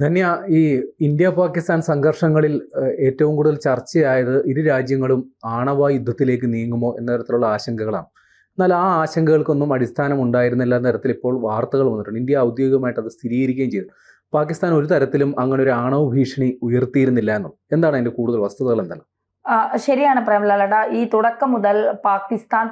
ധന്യ, ഈ ഇന്ത്യ പാകിസ്ഥാൻ സംഘർഷങ്ങളിൽ ഏറ്റവും കൂടുതൽ ചർച്ചയായത് ഇരു രാജ്യങ്ങളും ആണവ യുദ്ധത്തിലേക്ക് നീങ്ങുമോ എന്ന തരത്തിലുള്ള ആശങ്കകളാണ്. എന്നാൽ ആ ആശങ്കകൾക്കൊന്നും അടിസ്ഥാനം ഉണ്ടായിരുന്നില്ല എന്ന തരത്തിൽ ഇപ്പോൾ വാർത്തകൾ വന്നിട്ടുണ്ട്. ഇന്ത്യ ഔദ്യോഗികമായിട്ട് അത് സ്ഥിരീകരിക്കുകയും ചെയ്തു. പാകിസ്ഥാൻ ഒരു തരത്തിലും അങ്ങനെ ഒരു ആണവ ഭീഷണി ഉയർത്തിയിരുന്നില്ല എന്നും. എന്താണ് അതിന്റെ കൂടുതൽ വസ്തുതകൾ എന്താണ്? ശരിയാണ് പ്രേംലാലേട്ടാ. ഈ തുടക്കം മുതൽ പാകിസ്ഥാൻ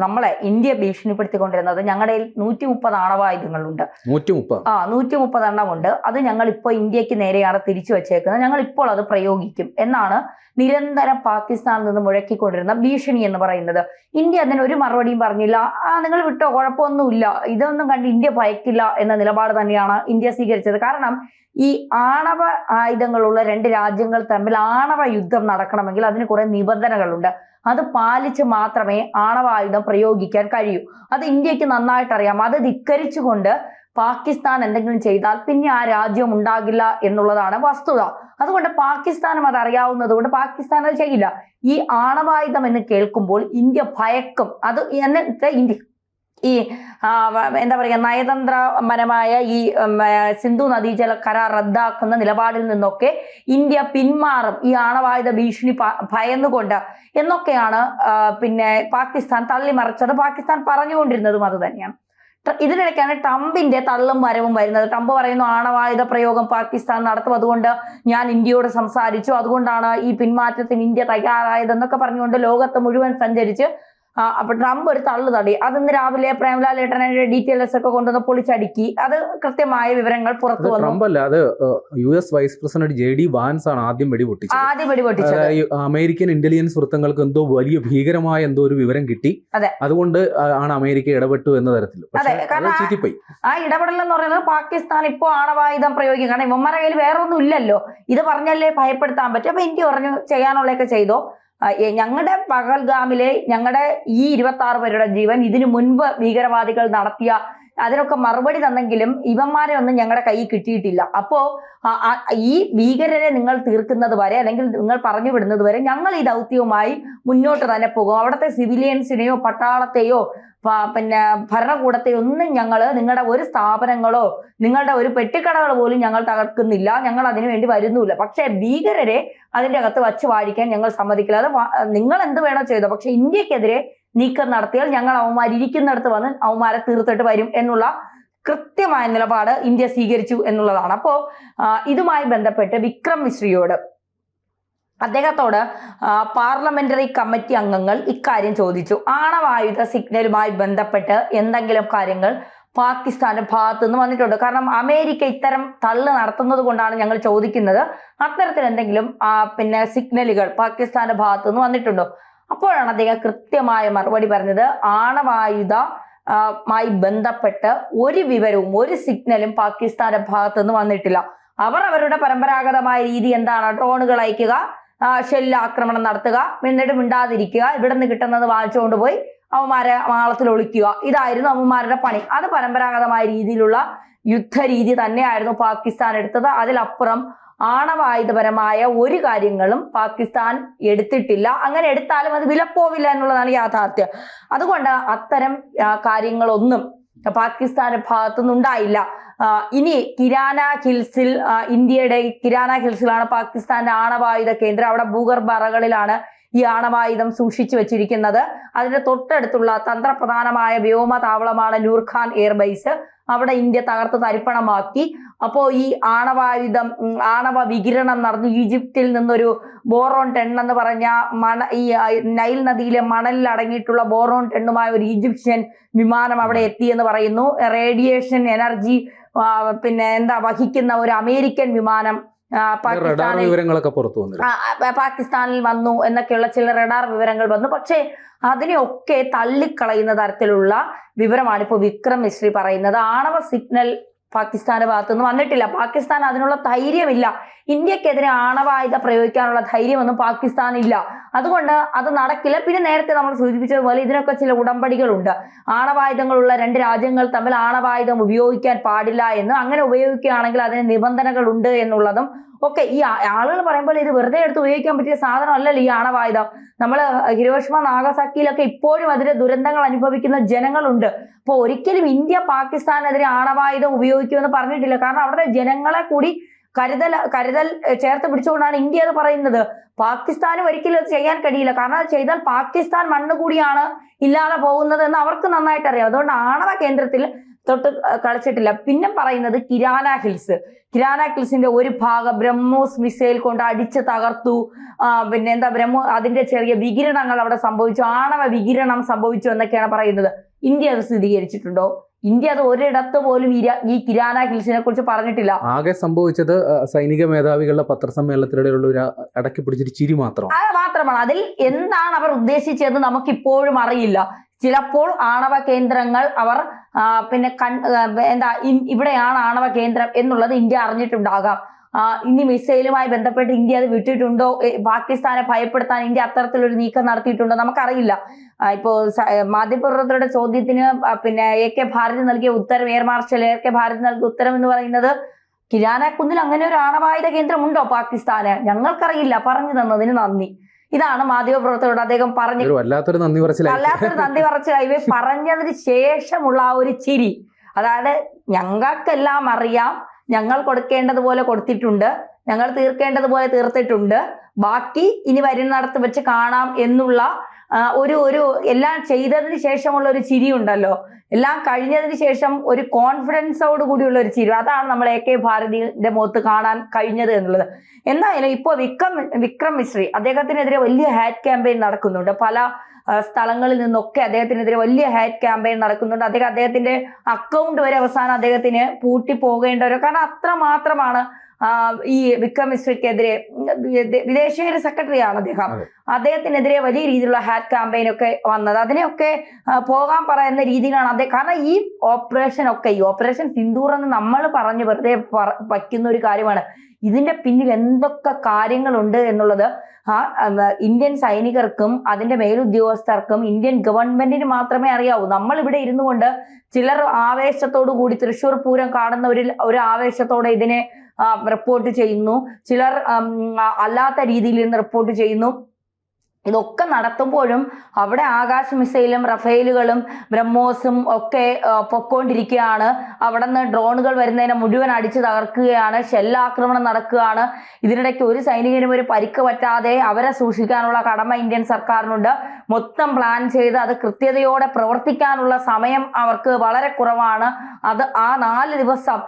നമ്മളെ ഇന്ത്യ ഭീഷണിപ്പെടുത്തിക്കൊണ്ടിരുന്നത് ഞങ്ങളുടെ 130 ആണവായുധങ്ങളുണ്ട്. 130 എണ്ണമുണ്ട്. അത് ഞങ്ങൾ ഇപ്പോൾ ഇന്ത്യക്ക് നേരെയാണ് തിരിച്ചു വെച്ചേക്കുന്നത്. ഞങ്ങൾ ഇപ്പോൾ അത് പ്രയോഗിക്കും എന്നാണ് നിരന്തരം പാകിസ്ഥാനിൽ നിന്ന് മുഴക്കിക്കൊണ്ടിരുന്ന ഭീഷണി എന്ന് പറയുന്നത്. ഇന്ത്യ അതിന് ഒരു മറുപടിയും പറഞ്ഞില്ല. നിങ്ങൾ വിട്ടോ, കുഴപ്പമൊന്നുമില്ല, ഇതൊന്നും കണ്ട് ഇന്ത്യ ഭയക്കില്ല എന്ന നിലപാട് തന്നെയാണ് ഇന്ത്യ സ്വീകരിച്ചത്. കാരണം ഈ ആണവ ആയുധങ്ങളുള്ള രണ്ട് രാജ്യങ്ങൾ തമ്മിൽ ആണവ യുദ്ധം നടക്കണമെങ്കിൽ അതിന് കുറെ നിബന്ധനകളുണ്ട്. അത് പാലിച്ച് മാത്രമേ ആണവ ആയുധം പ്രയോഗിക്കാൻ കഴിയൂ. അത് ഇന്ത്യക്ക് നന്നായിട്ട് അറിയാം. അത് ധിക്കരിച്ചുകൊണ്ട് പാകിസ്ഥാൻ എന്തെങ്കിലും ചെയ്താൽ പിന്നെ ആ രാജ്യം ഉണ്ടാകില്ല എന്നുള്ളതാണ് വസ്തുത. അതുകൊണ്ട് പാകിസ്ഥാനും അത് അറിയാവുന്നത് കൊണ്ട് പാകിസ്ഥാൻ അത് ചെയ്യില്ല. ഈ ആണവായുധം എന്ന് കേൾക്കുമ്പോൾ ഇന്ത്യ ഭയക്കും. അത് എന്നിട്ട് ഇന്ത്യ ഈ എന്താ പറയുക, നയതന്ത്രപരമായ ഈ സിന്ധു നദീജല കരാർ റദ്ദാക്കുന്ന നിലപാടിൽ നിന്നൊക്കെ ഇന്ത്യ പിന്മാറും ഈ ആണവായുധ ഭീഷണി ഭയന്നുകൊണ്ട് എന്നൊക്കെയാണ് പിന്നെ പാകിസ്ഥാൻ തള്ളിമറിച്ചത്. പാകിസ്ഥാൻ പറഞ്ഞുകൊണ്ടിരുന്നതും അത് തന്നെയാണ്. ഇതിനിടയ്ക്കാണ് ട്രംപിന്റെ തള്ളും വരവും വരുന്നത്. ട്രംപ് പറയുന്നു ആണവായുധ പ്രയോഗം പാകിസ്ഥാൻ നടത്തും, അതുകൊണ്ട് ഞാൻ ഇന്ത്യയോട് സംസാരിച്ചു, അതുകൊണ്ടാണ് ഈ പിന്മാറ്റത്തിന് ഇന്ത്യ തയ്യാറായതെന്നൊക്കെ പറഞ്ഞുകൊണ്ട് ലോകത്ത് മുഴുവൻ സഞ്ചരിച്ച് അപ്പൊ ട്രംപ് ഒരു തള്ളു തടി. അതിന്ന് രാവിലെ പ്രേംലാലേട്ടനെ ഡീറ്റെയിൽസ് ഒക്കെ കൊണ്ടുവന്ന് പൊളിച്ചടുക്കി. അത് കൃത്യമായ വിവരങ്ങൾ പുറത്തു വന്നു. ട്രംപ് അല്ല, അത് US vice president JD Vance ആണ് ആദ്യം വെടിപൊട്ടിച്ചത്. അമേരിക്കൻ ഇന്റലിജൻസ് വൃത്തങ്ങൾക്ക് എന്തോ വലിയ ഭീകരമായ എന്തോ ഒരു വിവരം കിട്ടി, അതുകൊണ്ട് ആണ് അമേരിക്ക ഇടപെട്ടു എന്ന തരത്തിൽ. ആ ഇടപെടൽ എന്ന് പറയുന്നത് പാകിസ്ഥാൻ ഇപ്പോൾ ആണവായുധം പ്രയോഗിക്കും. കാരണം ഇവന്മാരുടെ കയ്യിൽ വേറെ ഒന്നും ഇല്ലല്ലോ, ഇത് പറഞ്ഞല്ലേ ഭയപ്പെടുത്താൻ പറ്റും. അപ്പൊ ഇന്ത്യ പറഞ്ഞു ചെയ്യാനുള്ളതൊക്കെ ചെയ്തോ. ഞങ്ങളുടെ പഹൽഗാമിലെ ഞങ്ങളുടെ ഈ 26 പേരുടെ ജീവൻ ഇതിനു മുൻപ് ഭീകരവാദികൾ നടത്തിയ അതിനൊക്കെ മറുപടി തന്നെങ്കിലും ഇവന്മാരെ ഒന്നും ഞങ്ങളുടെ കയ്യിൽ കിട്ടിയിട്ടില്ല. അപ്പോ ഈ ഭീകരരെ നിങ്ങൾ തീർക്കുന്നത് വരെ അല്ലെങ്കിൽ നിങ്ങൾ പറഞ്ഞു വിടുന്നത് വരെ ഞങ്ങൾ ഈ ദൗത്യവുമായി മുന്നോട്ട് തന്നെ പോകും. അവിടുത്തെ സിവിലിയൻസിനെയോ പട്ടാളത്തെയോ പിന്നെ ഭരണകൂടത്തെയോ ഒന്നും ഞങ്ങൾ നിങ്ങളുടെ ഒരു സ്ഥാപനങ്ങളോ നിങ്ങളുടെ ഒരു പെട്ടിക്കടകൾ പോലും ഞങ്ങൾ തകർക്കുന്നില്ല, ഞങ്ങൾ അതിനു വേണ്ടി വരുന്നില്ല. പക്ഷെ ഭീകരരെ അതിന്റെ അകത്ത് വച്ച് വാഴിക്കാൻ ഞങ്ങൾ സമ്മതിക്കില്ല. അത് നിങ്ങൾ എന്ത് വേണോ ചെയ്തോ, പക്ഷെ ഇന്ത്യക്കെതിരെ നീക്കം നടത്തിയാൽ ഞങ്ങൾ അവന്മാർ ഇരിക്കുന്നിടത്ത് വന്ന് അവന്മാരെ തീർത്തിട്ട് വരും എന്നുള്ള കൃത്യമായ നിലപാട് ഇന്ത്യ സ്വീകരിച്ചു എന്നുള്ളതാണ്. അപ്പോ ഇതുമായി ബന്ധപ്പെട്ട് വിക്രം മിശ്രയോട് അദ്ദേഹത്തോട് പാർലമെന്ററി കമ്മിറ്റി അംഗങ്ങൾ ഇക്കാര്യം ചോദിച്ചു. ആണവായുധ സിഗ്നലുമായി ബന്ധപ്പെട്ട് എന്തെങ്കിലും കാര്യങ്ങൾ പാകിസ്ഥാന്റെ ഭാഗത്തു നിന്ന് വന്നിട്ടുണ്ട്? കാരണം അമേരിക്ക ഇത്തരം തള്ളു നടത്തുന്നത് കൊണ്ടാണ് ഞങ്ങൾ ചോദിക്കുന്നത്. അത്തരത്തിൽ എന്തെങ്കിലും പിന്നെ സിഗ്നലുകൾ പാകിസ്ഥാന്റെ ഭാഗത്തു നിന്ന് വന്നിട്ടുണ്ടോ? അപ്പോഴാണ് അദ്ദേഹം കൃത്യമായ മറുപടി പറഞ്ഞത്. മായി ബന്ധപ്പെട്ട് ഒരു വിവരവും ഒരു സിഗ്നലും പാകിസ്ഥാന്റെ ഭാഗത്തു നിന്ന് വന്നിട്ടില്ല. അവരുടെ പരമ്പരാഗതമായ രീതി എന്താണ്? ഡ്രോണുകൾ അയക്കുക, ഷെല്ലാക്രമണം നടത്തുക, എന്നിട്ട് മിണ്ടാതിരിക്കുക, ഇവിടെ നിന്ന് കിട്ടുന്നത് വാങ്ങിച്ചുകൊണ്ട് പോയി അവന്മാരെ മാളത്തിൽ ഒളിക്കുക. ഇതായിരുന്നു അവന്മാരുടെ പണി. അത് പരമ്പരാഗതമായ രീതിയിലുള്ള യുദ്ധരീതി തന്നെയായിരുന്നു പാകിസ്ഥാൻ എടുത്തത്. അതിലപ്പുറം ആണവായുധപരമായ ഒരു കാര്യങ്ങളും പാകിസ്ഥാൻ എടുത്തിട്ടില്ല. അങ്ങനെ എടുത്താലും അത് വിലപ്പോവില്ല എന്നുള്ളതാണ് യാഥാർത്ഥ്യം. അതുകൊണ്ട് അത്തരം കാര്യങ്ങളൊന്നും പാകിസ്ഥാന്റെ ഭാഗത്തുനിന്ന് ഉണ്ടായില്ല. ഇനി കിരാന ഹിൽസിൽ, ഇന്ത്യയുടെ കിരാന ഹിൽസിലാണ് പാകിസ്ഥാന്റെ ആണവായുധ കേന്ദ്രം. അവിടെ ഭൂഗർഭ അറകളിലാണ് ഈ ആണവായുധം സൂക്ഷിച്ചു വെച്ചിരിക്കുന്നത്. അതിന്റെ തൊട്ടടുത്തുള്ള തന്ത്രപ്രധാനമായ വ്യോമതാവളമാണ് നൂർഖാൻ എയർബേസ്. അവിടെ ഇന്ത്യ തകർത്ത് തരിപ്പണമാക്കി. അപ്പോ ഈ ആണവ വികിരണം നടന്നു. ഈജിപ്തിൽ നിന്നൊരു ബോറോൺ 10 എന്ന് പറഞ്ഞ ഈ നൈൽ നദിയിലെ മണലിൽ അടങ്ങിയിട്ടുള്ള ബോറോൺ 10 ഒരു ഈജിപ്ഷ്യൻ വിമാനം അവിടെ എത്തിയെന്ന് പറയുന്നു. റേഡിയേഷൻ എനർജി പിന്നെ വഹിക്കുന്ന ഒരു അമേരിക്കൻ വിമാനം പാകിസ്ഥാനിൽ വന്നു എന്നൊക്കെയുള്ള ചില റഡാർ വിവരങ്ങൾ വന്നു. പക്ഷേ അതിനെയൊക്കെ തള്ളിക്കളയുന്ന തരത്തിലുള്ള വിവരമാണ് ഇപ്പോൾ വിക്രം മിശ്രി പറയുന്നത്. ആണവ സിഗ്നൽ പാകിസ്ഥാന്റെ ഭാഗത്തുനിന്ന് വന്നിട്ടില്ല. പാകിസ്ഥാൻ അതിനുള്ള ധൈര്യമില്ല. ഇന്ത്യക്കെതിരെ ആണവായുധ പ്രയോഗിക്കാനുള്ള ധൈര്യമൊന്നും പാകിസ്ഥാനില്ല. അതുകൊണ്ട് അത് നടക്കില്ല. പിന്നെ നേരത്തെ നമ്മൾ സൂചിപ്പിച്ചതുപോലെ ഇതിനൊക്കെ ചില ഉടമ്പടികളുണ്ട്. ആണവായുധങ്ങളുള്ള രണ്ട് രാജ്യങ്ങൾ തമ്മിൽ ആണവായുധം ഉപയോഗിക്കാൻ പാടില്ല എന്ന്, അങ്ങനെ ഉപയോഗിക്കുകയാണെങ്കിൽ അതിന് നിബന്ധനകൾ ഉണ്ട് എന്നുള്ളതും ഒക്കെ ഈ ആളുകൾ പറയുമ്പോൾ ഇത് വെറുതെ എടുത്ത് ഉപയോഗിക്കാൻ പറ്റിയ സാധനമല്ലല്ലോ ഈ ആണവായുധം. നമ്മൾ ഹിരോഷിമ നാഗസാക്കിയിലൊക്കെ ഇപ്പോഴും അതിന്റെ ദുരന്തങ്ങൾ അനുഭവിക്കുന്ന ജനങ്ങളുണ്ട്. അപ്പൊ ഒരിക്കലും ഇന്ത്യ പാകിസ്ഥാനെതിരെ ആണവായുധം ഉപയോഗിക്കുമെന്ന് പറഞ്ഞിട്ടില്ല. കാരണം അവിടെ ജനങ്ങളെ കൂടി കരുതൽ ചേർത്ത് പിടിച്ചുകൊണ്ടാണ് ഇന്ത്യ അത് പറയുന്നത്. പാകിസ്ഥാനും ഒരിക്കലും അത് ചെയ്യാൻ കഴിയില്ല. കാരണം അത് ചെയ്താൽ പാകിസ്ഥാൻ മണ്ണ് കൂടിയാണ് ഇല്ലാതെ പോകുന്നത് എന്ന് അവർക്ക് നന്നായിട്ട് അറിയാം. അതുകൊണ്ട് ആണവ കേന്ദ്രത്തിൽ തൊട്ട് കളിച്ചിട്ടില്ല. പിന്നെ പറയുന്നത് കിരാന ഹിൽസിന്റെ ഒരു ഭാഗം ബ്രഹ്മോസ് മിസൈൽ കൊണ്ട് അടിച്ച് തകർത്തു. പിന്നെ എന്താ അതിന്റെ ചെറിയ വികിരണങ്ങൾ അവിടെ സംഭവിച്ചു, ആണവ വികിരണം സംഭവിച്ചു എന്നൊക്കെയാണ് പറയുന്നത്. ഇന്ത്യ അത് സ്ഥിരീകരിച്ചിട്ടുണ്ടോ? ഇന്ത്യ അത് ഒരിടത്ത് പോലും ഈ കിരാന ഹിൽസിനെ കുറിച്ച് പറഞ്ഞിട്ടില്ല. ആകെ സംഭവിച്ചത് സൈനിക മേധാവികളുടെ പത്രസമ്മേളനത്തിനിടെയുള്ള ഒരു അടക്കി പിടിച്ചൊരു ചിരി മാത്രമാണ്. അതിൽ എന്താണ് അവർ ഉദ്ദേശിച്ചതെന്ന് നമുക്കിപ്പോഴും അറിയില്ല. ചിലപ്പോൾ ആണവ കേന്ദ്രങ്ങൾ അവർ പിന്നെ ഇവിടെയാണ് ആണവ കേന്ദ്രം എന്നുള്ളത് ഇന്ത്യ അറിഞ്ഞിട്ടുണ്ടാകാം. ഇനി മിസൈലുമായി ബന്ധപ്പെട്ട് ഇന്ത്യ അത് വിട്ടിട്ടുണ്ടോ, പാകിസ്ഥാനെ ഭയപ്പെടുത്താൻ ഇന്ത്യ അത്തരത്തിലൊരു നീക്കം നടത്തിയിട്ടുണ്ടോ നമുക്കറിയില്ല. ഇപ്പോ മാധ്യമപ്രവർത്തകരുടെ ചോദ്യത്തിന് പിന്നെ AK ഭാരതി നൽകിയ ഉത്തരം, എയർ മാർഷൽ AK ഭാരതി നൽകിയ ഉത്തരം എന്ന് പറയുന്നത് കിരാന കുന്നിൽ അങ്ങനെ ഒരു ആണവായുധ കേന്ദ്രമുണ്ടോ പാകിസ്ഥാന്? ഞങ്ങൾക്കറിയില്ല, പറഞ്ഞു തന്നതിന് നന്ദി. ഇതാണ് മാധ്യമപ്രവർത്തകരോട് അദ്ദേഹം പറഞ്ഞു. വല്ലാത്തൊരു നന്ദി പറച്ചിലായി. പറഞ്ഞതിന് ശേഷമുള്ള ആ ഒരു ചിരി, അതായത് ഞങ്ങൾക്കെല്ലാം അറിയാം, ഞങ്ങൾ കൊടുക്കേണ്ടതുപോലെ കൊടുത്തിട്ടുണ്ട്, ഞങ്ങൾ തീർക്കേണ്ടതുപോലെ തീർത്തിട്ടുണ്ട്, ബാക്കി ഇനി വരുന്നിടത്ത് വെച്ച് കാണാം എന്നുള്ള ഒരു എല്ലാം ചെയ്തതിന് ശേഷമുള്ള ഒരു ചിരി ഉണ്ടല്ലോ, എല്ലാം കഴിഞ്ഞതിന് ശേഷം ഒരു കോൺഫിഡൻസോട് കൂടിയുള്ള ഒരു ചിരി, അതാണ് നമ്മൾ AK ഭാരതിയുടെ മുഖത്ത് കാണാൻ കഴിഞ്ഞത് എന്നുള്ളത്. എന്തായാലും ഇപ്പോൾ വിക്രം മിശ്രി അദ്ദേഹത്തിനെതിരെ വലിയ ഹാറ്റ് ക്യാമ്പയിൻ നടക്കുന്നുണ്ട്. പല സ്ഥലങ്ങളിൽ നിന്നൊക്കെ അദ്ദേഹത്തിനെതിരെ വലിയ ഹാറ്റ് ക്യാമ്പയിൻ നടക്കുന്നുണ്ട്. അദ്ദേഹത്തിന്റെ അക്കൗണ്ട് വരെ അവസാനം അദ്ദേഹത്തിന് പൂട്ടി പോകേണ്ടവരോ, കാരണം അത്രമാത്രമാണ് ഈ വിക്രം മിശ്രയ്ക്കെതിരെ, വിദേശകാര്യ സെക്രട്ടറിയാണ് അദ്ദേഹത്തിനെതിരെ വലിയ രീതിയിലുള്ള ഹാറ്റ് ക്യാമ്പയിൻ ഒക്കെ വന്നത്. അതിനെയൊക്കെ പോകാൻ പറയുന്ന രീതിയിലാണ് അദ്ദേഹം. കാരണം ഈ ഓപ്പറേഷൻ സിന്ദൂർ എന്ന് നമ്മൾ പറഞ്ഞ് വെറുതെ വയ്ക്കുന്ന ഒരു കാര്യമാണ്. ഇതിന്റെ പിന്നിൽ എന്തൊക്കെ കാര്യങ്ങളുണ്ട് എന്നുള്ളത് ഇന്ത്യൻ സൈനികർക്കും അതിന്റെ മേലുദ്യോഗസ്ഥർക്കും ഇന്ത്യൻ ഗവൺമെന്റിന് മാത്രമേ അറിയാവൂ. നമ്മൾ ഇവിടെ ഇരുന്നു കൊണ്ട് ചിലർ ആവേശത്തോടു കൂടി തൃശ്ശൂർ പൂരം കാണുന്ന ഒരു ആവേശത്തോടെ ഇതിനെ റിപ്പോർട്ട് ചെയ്യുന്നു, ചിലർ അല്ലാത്ത രീതിയിൽ നിന്ന് റിപ്പോർട്ട് ചെയ്യുന്നു. ഇതൊക്കെ നടത്തുമ്പോഴും അവിടെ ആകാശ മിസൈലും റഫേലുകളും ബ്രഹ്മോസും ഒക്കെ പൊക്കോണ്ടിരിക്കുകയാണ്. അവിടെ നിന്ന് ഡ്രോണുകൾ വരുന്നതിനെ മുഴുവൻ അടിച്ചു തകർക്കുകയാണ്, ഷെല്ലാക്രമണം നടക്കുകയാണ്. ഇതിനിടയ്ക്ക് ഒരു സൈനികനും ഒരു പരിക്ക് പറ്റാതെ അവരെ സൂക്ഷിക്കാനുള്ള കടമ ഇന്ത്യൻ സർക്കാരിനുണ്ട്. മൊത്തം പ്ലാൻ ചെയ്ത് അത് കൃത്യതയോടെ പ്രവർത്തിക്കാനുള്ള സമയം അവർക്ക് വളരെ കുറവാണ്. അത് ആ 4 ദിവസം,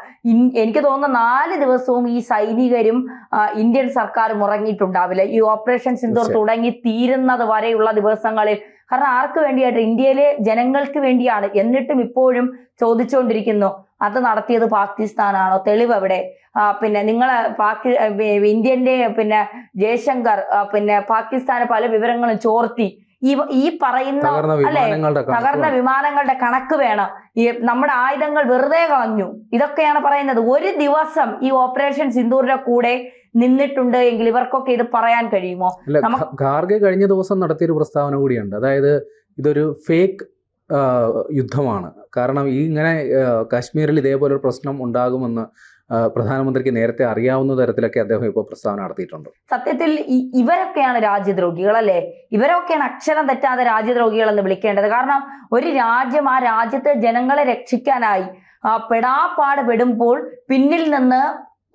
എനിക്ക് തോന്നുന്നു 4 ദിവസവും ഈ സൈനികരും ഇന്ത്യൻ സർക്കാരും ഉറങ്ങിയിട്ടുണ്ടാവില്ല. ഈ ഓപ്പറേഷൻ സിന്ദൂർ തുടങ്ങി തീരുന്നത് വരെയുള്ള ദിവസങ്ങളിൽ. കാരണം ആർക്ക് വേണ്ടിയായിട്ട്? ഇന്ത്യയിലെ ജനങ്ങൾക്ക് വേണ്ടിയാണ്. എന്നിട്ടും ഇപ്പോഴും ചോദിച്ചുകൊണ്ടിരിക്കുന്നു, അത് നടത്തിയത് പാകിസ്ഥാനാണോ? തെളിവ് എവിടെ? പിന്നെ നിങ്ങള് ഇന്ത്യന്റെ ജയശങ്കർ പാകിസ്ഥാന് പല വിവരങ്ങളും ചോർത്തി. ഈ പറയുന്ന തകർന്ന വിമാനങ്ങളുടെ കണക്ക് വേണം. നമ്മുടെ ആയുധങ്ങൾ വെറുതെ കളഞ്ഞു, ഇതൊക്കെയാണ് പറയുന്നത്. ഒരു ദിവസം ഈ ഓപ്പറേഷൻ സിന്ദൂറിന്റെ കൂടെ നിന്നിട്ടുണ്ട് എങ്കിൽ ഇവർക്കൊക്കെ ഇത് പറയാൻ കഴിയുമോ? ഖാർഗെ കഴിഞ്ഞ ദിവസം നടത്തിയൊരു പ്രസ്താവന കൂടിയുണ്ട്. അതായത് ഇതൊരു ഫേക്ക് യുദ്ധമാണ്. കാരണം ഇങ്ങനെ കാശ്മീരിൽ ഇതേപോലൊരു പ്രശ്നം ഉണ്ടാകുമെന്ന് പ്രധാനമന്ത്രിക്ക് നേരത്തെ അറിയാവുന്ന തരത്തിലൊക്കെ അദ്ദേഹം ഇപ്പോൾ പ്രസ്താവന നടത്തിയിട്ടുണ്ട്. സത്യത്തിൽ ഇവരൊക്കെയാണ് രാജ്യദ്രോഹികൾ അല്ലേ? ഇവരൊക്കെയാണ് അക്ഷരം തെറ്റാതെ രാജ്യദ്രോഹികൾ എന്ന് വിളിക്കേണ്ടത്. കാരണം ഒരു രാജ്യം ആ രാജ്യത്തെ ജനങ്ങളെ രക്ഷിക്കാനായി പെടാപ്പാട് പെടുമ്പോൾ പിന്നിൽ നിന്ന്,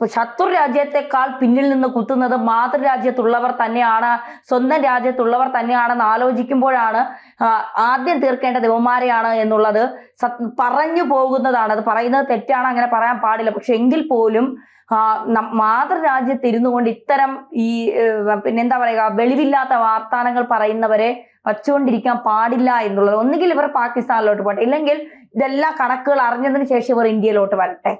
ശത്രു രാജ്യത്തെക്കാൾ പിന്നിൽ നിന്ന് കുത്തുന്നത് മാതൃരാജ്യത്തുള്ളവർ തന്നെയാണ്, സ്വന്തം രാജ്യത്തുള്ളവർ തന്നെയാണെന്ന് ആലോചിക്കുമ്പോഴാണ് ആദ്യം തീർക്കേണ്ടത് ഇവന്മാരെയാണ് എന്നുള്ളത് പറഞ്ഞു പോകുന്നതാണ്. അത് പറയുന്നത് തെറ്റാണ്, അങ്ങനെ പറയാൻ പാടില്ല. പക്ഷെ എങ്കിൽ പോലും മാതൃരാജ്യത്ത് ഇരുന്നു കൊണ്ട് ഇത്തരം ഈ എന്താ പറയുക, വെളിവില്ലാത്ത വാർത്താനങ്ങൾ പറയുന്നവരെ വച്ചുകൊണ്ടിരിക്കാൻ പാടില്ല എന്നുള്ളത്. ഒന്നുകിൽ ഇവർ പാകിസ്ഥാനിലോട്ട് പോട്ടെ, ഇല്ലെങ്കിൽ ഇതെല്ലാം കണക്കുകൾ അറിഞ്ഞതിന് ശേഷം ഇവർ ഇന്ത്യയിലോട്ട് വരട്ടെ.